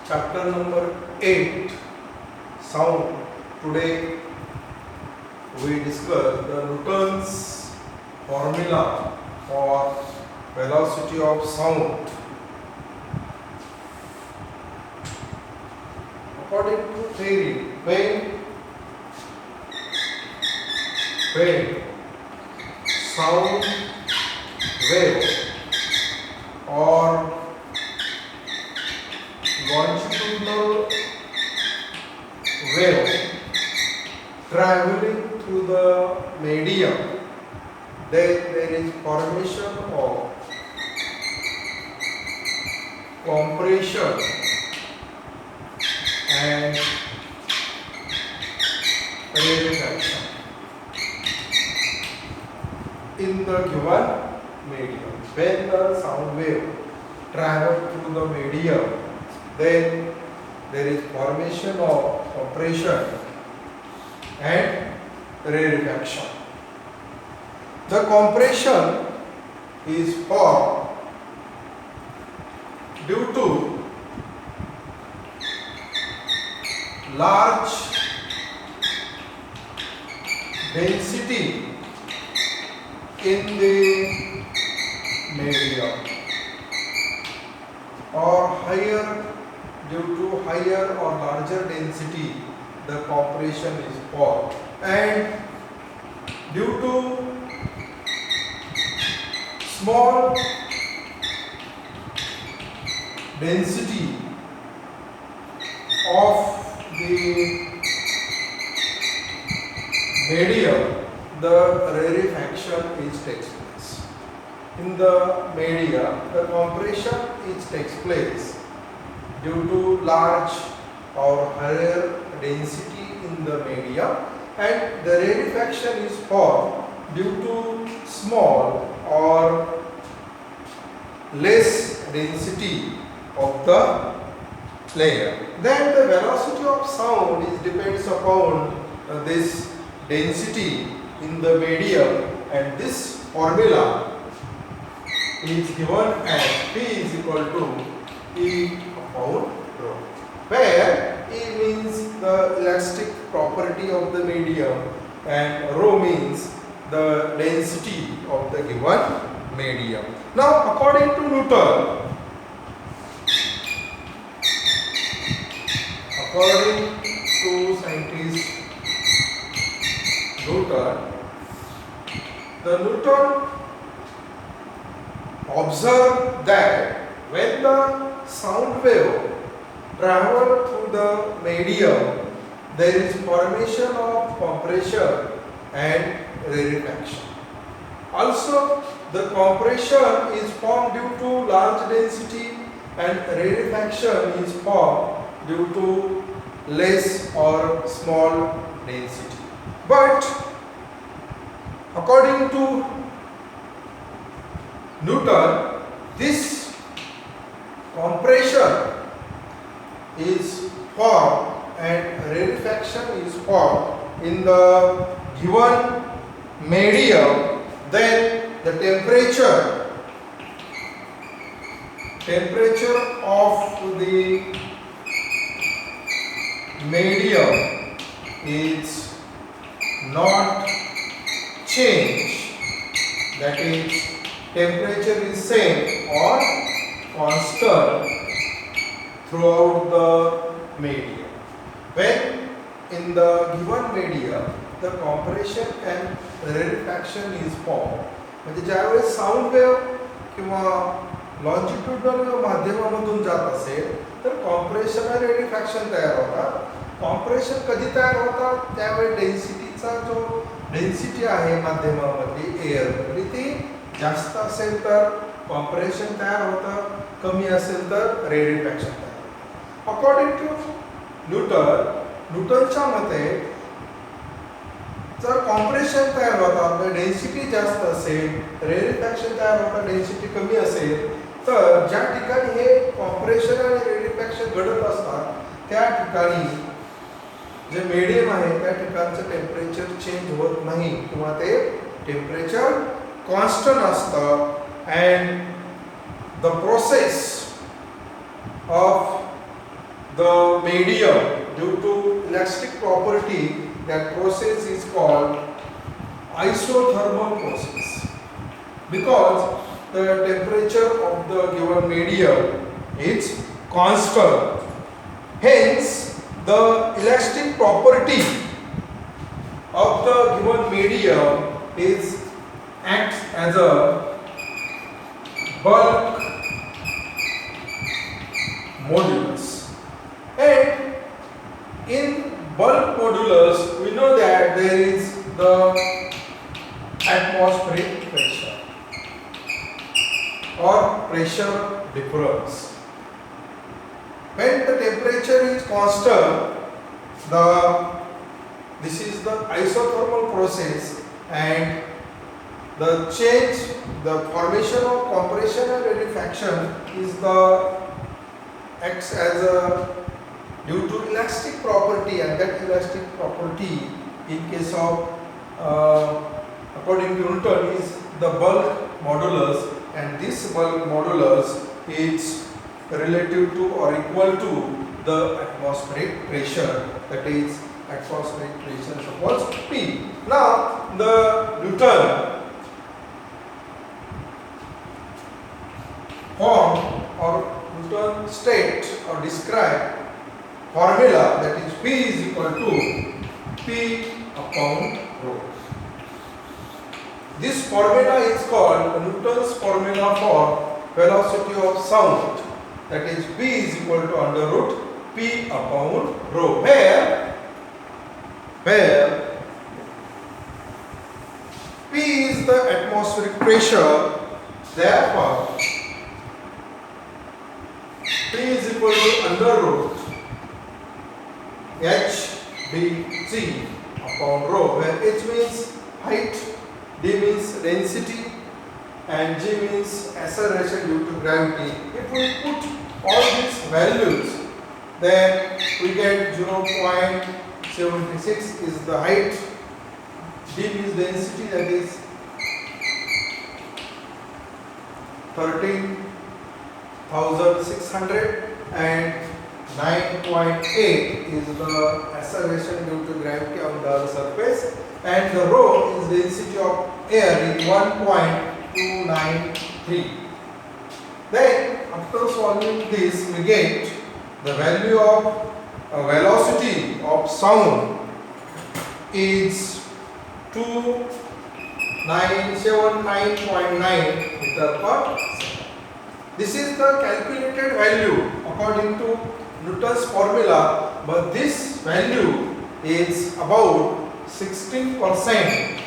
chapter number 8, sound. Today we discuss the Newton's formula for velocity of sound. According to theory, when sound wave or longitudinal wave traveling through the medium, then there is formation of compression and rarefaction in the given medium. When the sound wave travels through the medium, then there is formation of compression and rarefaction. The compression is formed due to large density in the medium, or higher, due to higher or larger density the compression is formed, and due to small density of the medium, the rarefaction takes place. In the media, the compression takes place due to large or higher density in the medium, and the rarefaction is formed due to small or less density of the layer. Then the velocity of sound depends upon this density in the medium, and this formula is given as P is equal to E upon rho, where E means the elastic property of the medium and rho means the density of the given medium. Now, according to Newton, according to scientist Newton, Newton observed that when the sound wave travel through the medium, there is formation of compression and rarefaction. Also, the compression is formed due to large density and rarefaction is formed due to less or small density. But according to Newton, this compression is formed and rarefaction is formed in the given medium, then the temperature of the medium is not change, that is, temperature is same or constant throughout the medium. When in the given medium the compression and rarefaction is formed, म्हणजे ज्यावेळेस sound wave किंवा longitudinal माध्यमामधून जात असेल तर compression आणि रेडिफॅक्शन तयार होतात. Compression कधी तयार होतात? त्यावेळी डेन्सिटीचा जो डेन्सिटी आहे माध्यमामधली एअरमधली ती जास्त असेल तर कॉम्प्रेशन तयार होतं, कमी असेल तर रेडिफॅक्शन तयार होतं. अकॉर्डिंग टू न्यूटनच्या मते जर कॉम्प्रेशन तयार होतात तर डेन्सिटी जास्त असेल, रेडिफॅक्शन तयार होतं डेन्सिटी कमी असेल, तर ज्या ठिकाणी हे कॉम्प्रेशन आणि रेडिफॅक्शन घडत असतात त्या ठिकाणी जे मीडियम आहे त्या ठिकाणचं टेम्परेचर चेंज होत नाही किंवा ते टेम्परेचर कॉन्स्टंट असतं, and the process of the medium due to elastic property, that process is called isothermal process, because the temperature of the given medium is constant. Hence, the elastic property of the given medium is acts as a bulk modulus. And in bulk modulus, we know that there is the atmospheric pressure or pressure difference. When the temperature is constant, this is the isothermal process, and the change, the formation of compression and rarefaction is acts as a due to elastic property, and that elastic property in case of according to Newton is the bulk modulus, and this bulk modulus is relative to or equal to the atmospheric pressure, that is atmospheric pressure suppose P. Now the Newton form or Newton state or describe formula, that is P is equal to P upon rho. This formula is called Newton's formula for velocity of sound, that is P is equal to under root P upon rho, where P is the atmospheric pressure, therefore P is equal to under root h dg upon rho, where h means height, d means density, and g means acceleration due to gravity. If we put all these values, then we get 0.76 is the height, d means density, that is 13,600, and 9.8 is the acceleration due to gravity on the surface, and the rho is density of air is 1.293. Then after solving this, we get the value of velocity of sound is 2979.9 meter per second. This is the calculated value according to Newton's formula, but this value is about 16%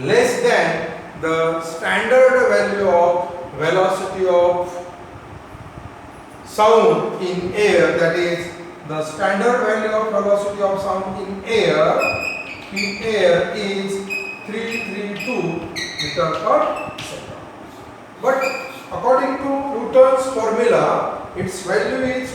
less than the standard value of velocity of sound in air, that is the standard value of velocity of sound in air is 332 meter per second. But according to Newton's formula, its value is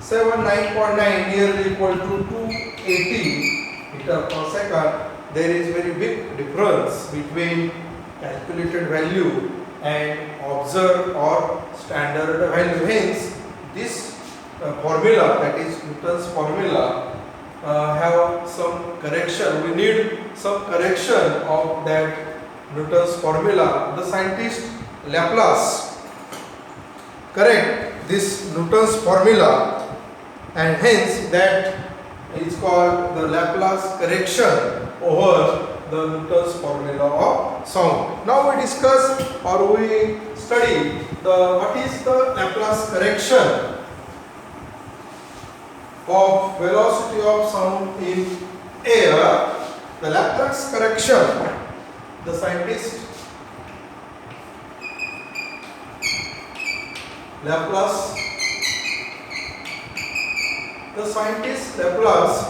279.9, nearly equal to 280 meter per second. There is very big difference between calculated value and observed or standard value. Hence, this formula, that is Newton's formula, have some correction. We need some correction of that Newton's formula. The scientist Laplace correct this Newton's formula, and hence that is called the Laplace correction over the Newton's formula of sound. Now we discuss or we study what is the Laplace correction of velocity of sound in air. The Laplace correction, the scientist Laplace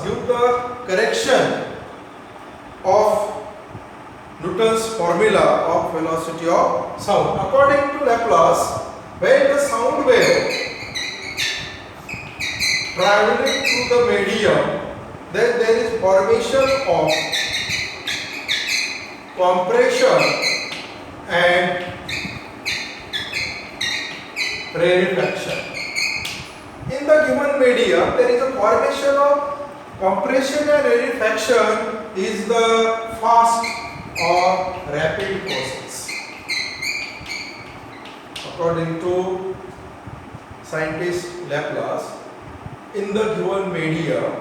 give the correction of Newton's formula of velocity of sound. According to Laplace, when the sound wave traveling through the medium, then there is formation of compression and rarefaction. In in the given medium there is a formation of compression and rarefaction is the fast or rapid process. According to scientist Laplace, in the given medium,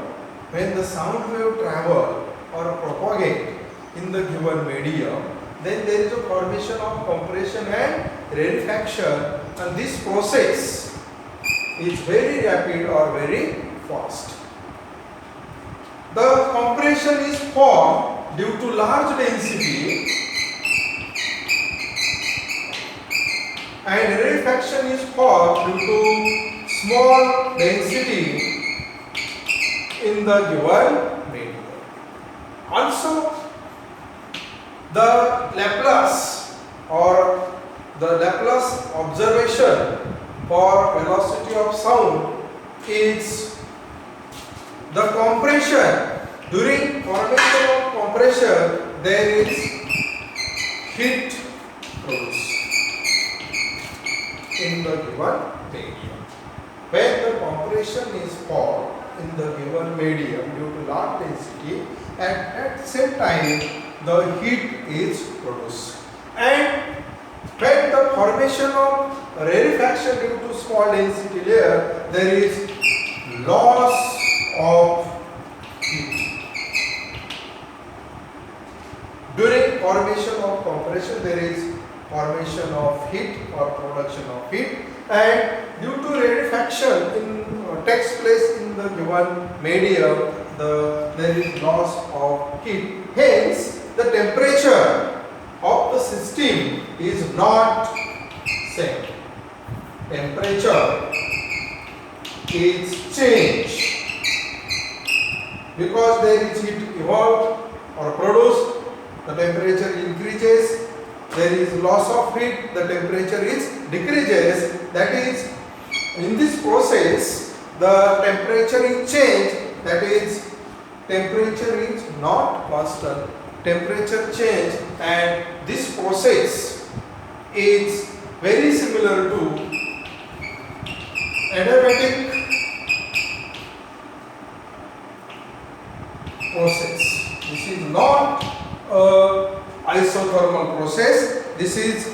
when the sound wave travel or propagate in the given medium, then there is a formation of compression and rarefaction, and this process is very rapid or very fast. The compression is formed due to large density and rarefaction is formed due to small density in the given medium. Also, the Laplace or the Laplace observation for velocity of sound is the compression. During formation of compression, there is heat produced in the given medium. When the compression is formed in the given medium due to large density, and at the same time the heat is produced. And when the formation of rarefaction due to small density layer, there is loss of heat. During formation of compression, there is formation of heat or production of heat, and due to rarefaction takes place in the given medium, there is loss of heat. Hence, the temperature of the system is not same. Temperature is changed because there is heat evolved or produced. The temperature increases. There is loss of heat. The temperature is decreases. That is, in this process, the temperature is changed. That is, temperature is not constant. Temperature change, and this process is very similar to adiabatic process. This is not a isothermal process. This is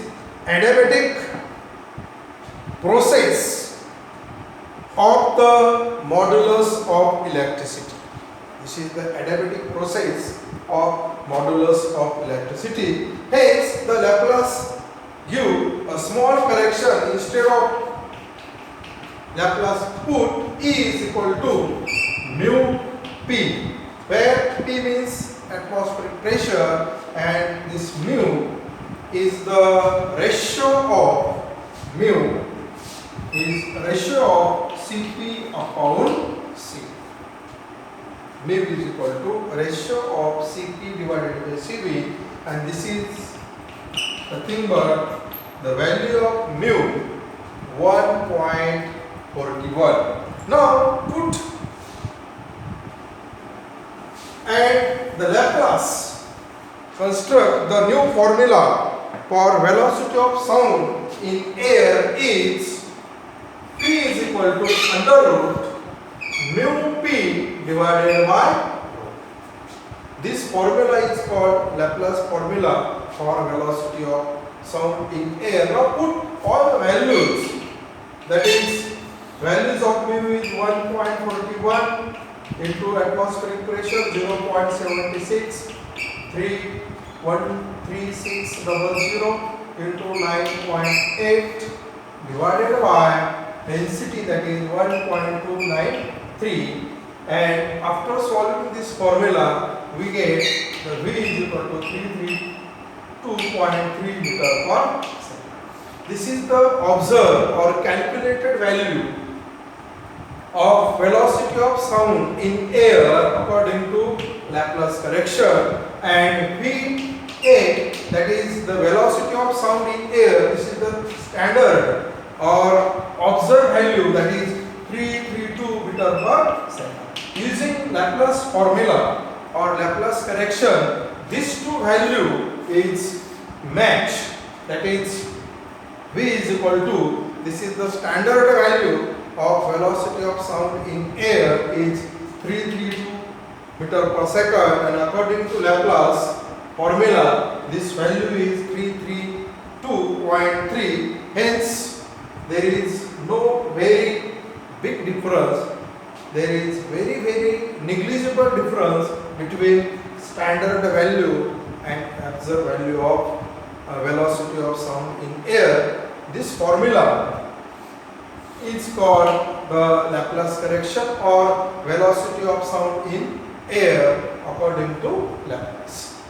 adiabatic process of the modulus of electricity. This is the adiabatic process of modulus of electricity. Hence, the Laplace give a small correction. Instead of Laplace put E is equal to mu P, where P means atmospheric pressure, and this mu is the ratio of Cp upon C. Mu is equal to ratio of Cp divided by Cv, and this is nothing but the value of mu 1.41. Now put and the Laplace construct the new formula for velocity of sound in air is P is equal to under root mu P divided by rho. This formula is called Laplace formula for velocity of sound in air. Now put all the values, that is values of mu is 1.41 into atmospheric pressure 0.76, 13600 into 9.8 divided by density, that is 1.293, and after solving this formula we get the V is equal to 332.3 meter per second. This is the observed or calculated value of velocity of sound in air according to Laplace correction, and VA, that is the velocity of sound in air, this is the standard or observed value, that is 332 meter per second. Using Laplace formula or Laplace correction, these two value is matched, that is V is equal to, this is the standard value of velocity of sound in air is 332 meter per second, and according to Laplace formula this value is 332.3. Hence there is no very big difference. There is very negligible difference between standard value and observed value of velocity of sound in air. This formula is called the Laplace correction or velocity of sound in air according to Laplace.